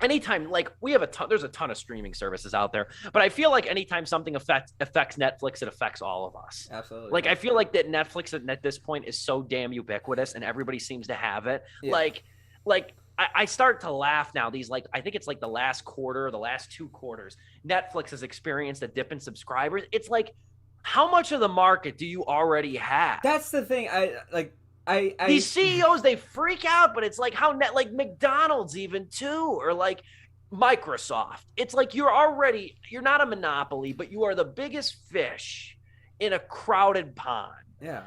anytime, like, we have there's a ton of streaming services out there, but I feel like anytime something affects Netflix, it affects all of us. Absolutely. Like, I feel like that Netflix at this point is so damn ubiquitous and everybody seems to have it. Yeah. Like I start to laugh now. These, like, I think it's like the last quarter, the last 2 quarters, Netflix has experienced a dip in subscribers. It's like, how much of the market do you already have? That's the thing. These CEOs, they freak out, but it's like like McDonald's even too, or like Microsoft. It's like you're not a monopoly, but you are the biggest fish in a crowded pond. Yeah.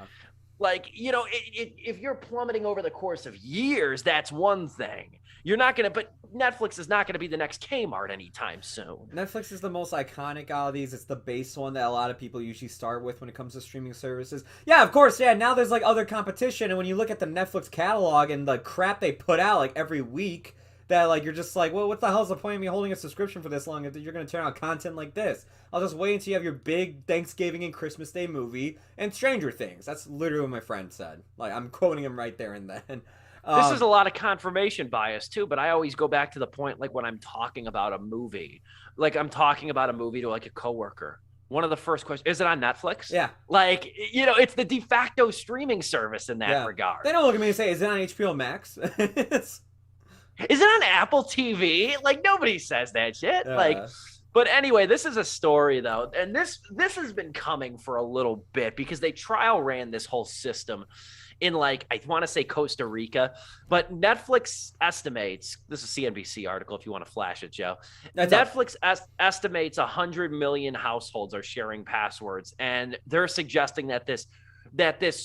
Like, if you're plummeting over the course of years, that's one thing. You're not going to, but Netflix is not going to be the next Kmart anytime soon. Netflix is the most iconic out of these. It's the base one that a lot of people usually start with when it comes to streaming services. Yeah, of course, yeah, now there's like other competition, and when you look at the Netflix catalog and the crap they put out like every week, that like you're just like, well, what the hell's the point of me holding a subscription for this long if you're going to turn out content like this? I'll just wait until you have your big Thanksgiving and Christmas Day movie and Stranger Things. That's literally what my friend said. Like, I'm quoting him right there and then. This is a lot of confirmation bias too, but I always go back to the point, like when I'm talking about a movie, like I'm talking about a movie to like a coworker. One of the first questions, is it on Netflix? Yeah. Like, it's the de facto streaming service in that regard. They don't look at me and say, is it on HBO Max? Is it on Apple TV? Like, nobody says that shit. But anyway, this is a story though, and this has been coming for a little bit because they trial ran this whole system in, like, I want to say Costa Rica, but Netflix estimates, this is a CNBC article if you want to flash it, Joe. Netflix estimates 100 million households are sharing passwords, and they're suggesting that this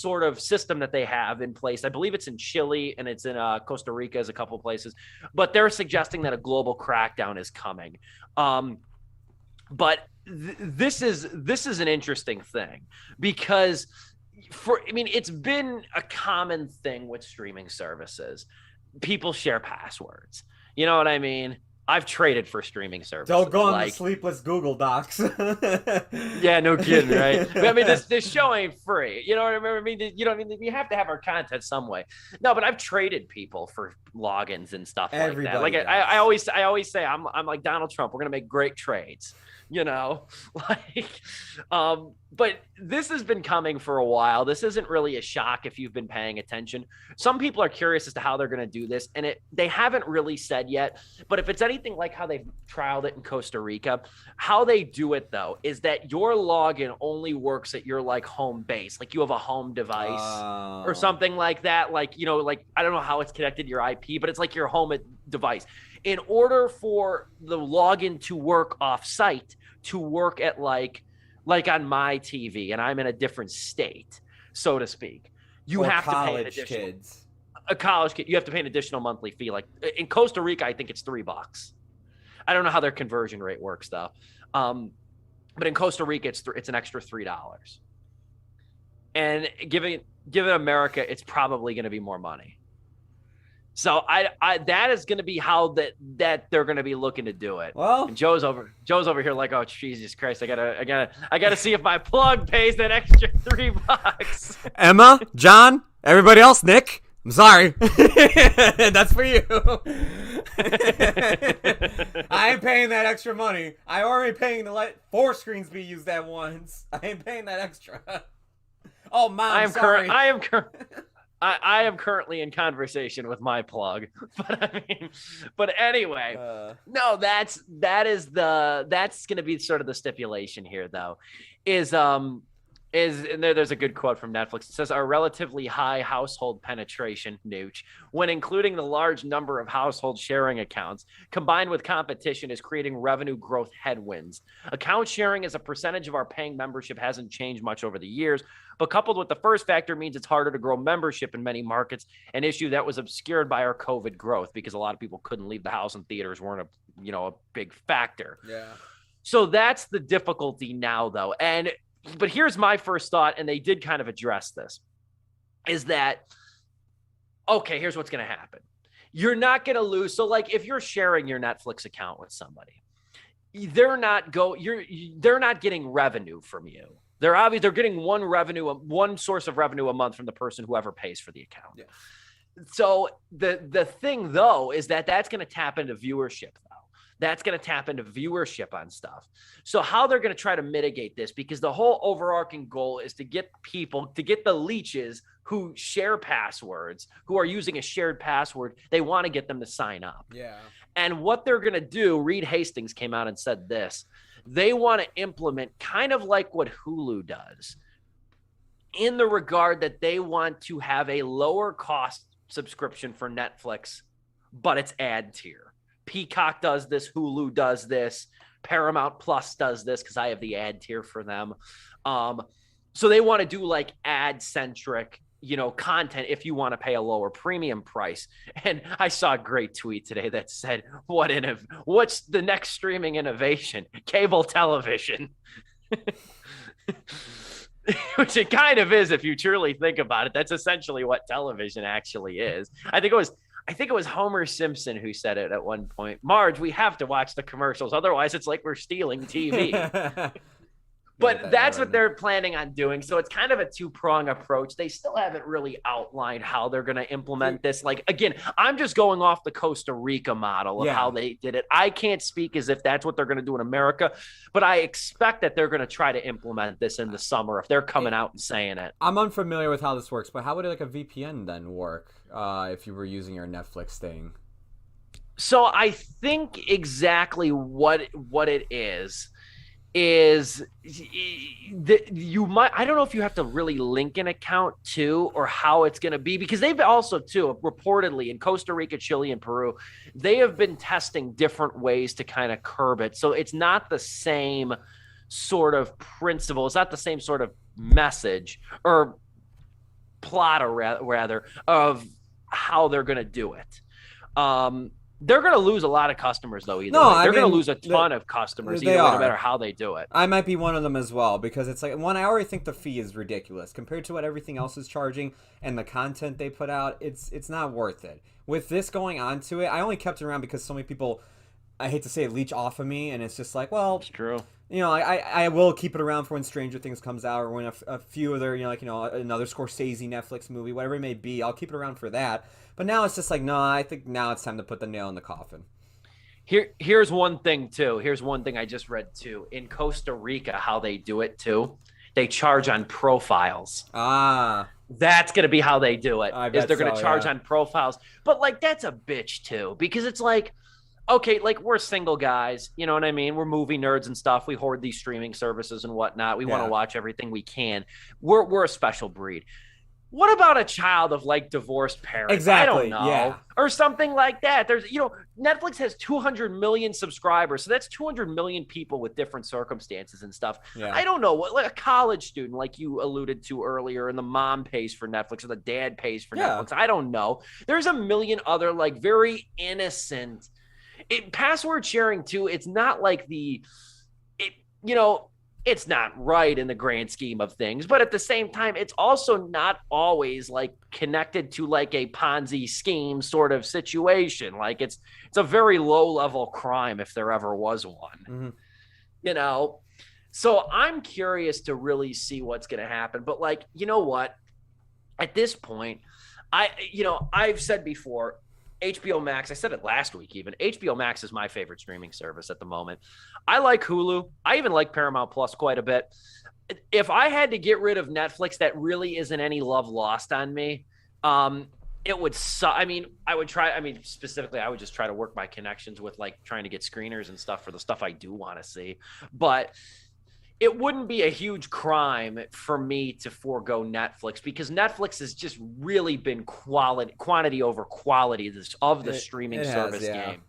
sort of system that they have in place, I believe it's in Chile and it's in Costa Rica, as a couple of places, but they're suggesting that a global crackdown is coming. But this is an interesting thing because it's been a common thing with streaming services. People share passwords. You know what I mean? I've traded for streaming services. Don't go on the Sleepless Google Docs. Yeah, no kidding, right? But, I mean, this show ain't free. You know what I mean? We have to have our content some way. No, but I've traded people for logins and stuff like that. Like, I always say, I'm like Donald Trump. We're gonna make great trades. But this has been coming for a while. This isn't really a shock if you've been paying attention. Some people are curious as to how they're going to do this, and they haven't really said yet. But if it's anything like how they've trialed it in Costa Rica, how they do it though is that your login only works at your like home base, like you have a home device or something like that. Like, like I don't know how it's connected to your IP, but it's like your home device. In order for the login to work off-site, to work at like on my TV, and I'm in a different state, so to speak, you have to pay an additional a college kid. You have to pay an additional monthly fee. Like in Costa Rica, I think it's $3. I don't know how their conversion rate works though. But in Costa Rica, it's an extra $3. And given America, it's probably going to be more money. So I that is going to be how that they're going to be looking to do it. Well, and Joe's over here like, oh Jesus Christ, I gotta see if my plug pays that extra $3. Emma, John, everybody else, Nick, I'm sorry. That's for you. I ain't paying that extra money. I already paying to let 4 screens be used at once. I ain't paying that extra. Oh, Mom, sorry. I am currently in conversation with my plug, but anyway, no, that's going to be sort of the stipulation here though, and there's a good quote from Netflix. It says, our relatively high household penetration, nooch, when including the large number of household sharing accounts, combined with competition, is creating revenue growth headwinds. Account sharing as a percentage of our paying membership hasn't changed much over the years, but coupled with the first factor means it's harder to grow membership in many markets, an issue that was obscured by our COVID growth because a lot of people couldn't leave the house and theaters weren't a big factor. Yeah. So that's the difficulty now though. But here's my first thought, and they did kind of address this, is that, okay, here's what's going to happen. You're not going to lose. So like if you're sharing your Netflix account with somebody, they're not getting revenue from you. They're getting one source of revenue a month from the person whoever pays for the account. Yeah. So the thing though is that that's going to tap into viewership though. That's going to tap into viewership on stuff. So how they're going to try to mitigate this, because the whole overarching goal is to get people, to get the leeches who share passwords, who are using a shared password, they want to get them to sign up. Yeah. And what they're going to do, Reed Hastings came out and said this, they want to implement kind of like what Hulu does, in the regard that they want to have a lower cost subscription for Netflix, but it's ad tier. Peacock does this, Hulu does this, Paramount Plus does this because I have the ad tier for them. So they want to do like ad centric, content if you want to pay a lower premium price. And I saw a great tweet today that said, what's the next streaming innovation? Cable television. Which it kind of is if you truly think about it. That's essentially what television actually is. I think it was Homer Simpson who said it at one point. Marge, we have to watch the commercials. Otherwise, it's like we're stealing TV. But that's what they're planning on doing. So it's kind of a two-prong approach. They still haven't really outlined how they're going to implement this. Like, again, I'm just going off the Costa Rica model of how they did it. I can't speak as if that's what they're going to do in America, but I expect that they're going to try to implement this in the summer if they're coming out and saying it. I'm unfamiliar with how this works, but how would like a VPN then work if you were using your Netflix thing? So I think exactly what it is that you might, I don't know if you have to really link an account to or how it's going to be, because they've also too reportedly in Costa Rica, Chile, and Peru, they have been testing different ways to kind of curb it. So it's not the same sort of principle. It's not the same sort of message or plot, or rather of how they're going to do it. They're going to lose a lot of customers, though. They're going to lose a ton of customers either way, no matter how they do it. I might be one of them as well, because it's like, I already think the fee is ridiculous compared to what everything else is charging and the content they put out. It's not worth it. With this going on to it, I only kept it around because so many people, I hate to say it, leech off of me, and it's just like, well, it's true. I will keep it around for when Stranger Things comes out, or when a few other, another Scorsese Netflix movie, whatever it may be. I'll keep it around for that. But now it's just like, no, I think now it's time to put the nail in the coffin. Here's one thing, too. Here's one thing I just read, too. In Costa Rica, how they do it, too, they charge on profiles. That's going to be how they do it, is they're going to charge on profiles. But, like, that's a bitch, too, because it's like, okay, like we're single guys, you know what I mean? We're movie nerds and stuff. We hoard these streaming services and whatnot. We want to watch everything we can. We're a special breed. What about a child of like divorced parents? Exactly. I don't know. Or something like that. There's, Netflix has 200 million subscribers. So that's 200 million people with different circumstances and stuff. Yeah. I don't know. Like a college student, like you alluded to earlier, and the mom pays for Netflix or the dad pays for Netflix. I don't know. There's a million other like very innocent password sharing too. It's not like it's not right in the grand scheme of things, but at the same time, it's also not always like connected to like a Ponzi scheme sort of situation. Like it's a very low level crime if there ever was one, So I'm curious to really see what's going to happen. But like, you know what? At this point, I've said before, HBO Max, I said it last week even, HBO Max is my favorite streaming service at the moment. I like Hulu. I even like Paramount Plus quite a bit. If I had to get rid of Netflix, that really isn't any love lost on me. It would suck. Specifically, I would just try to work my connections with like trying to get screeners and stuff for the stuff I do want to see. But it wouldn't be a huge crime for me to forego Netflix, because Netflix has just really been quantity over quality of the streaming service game.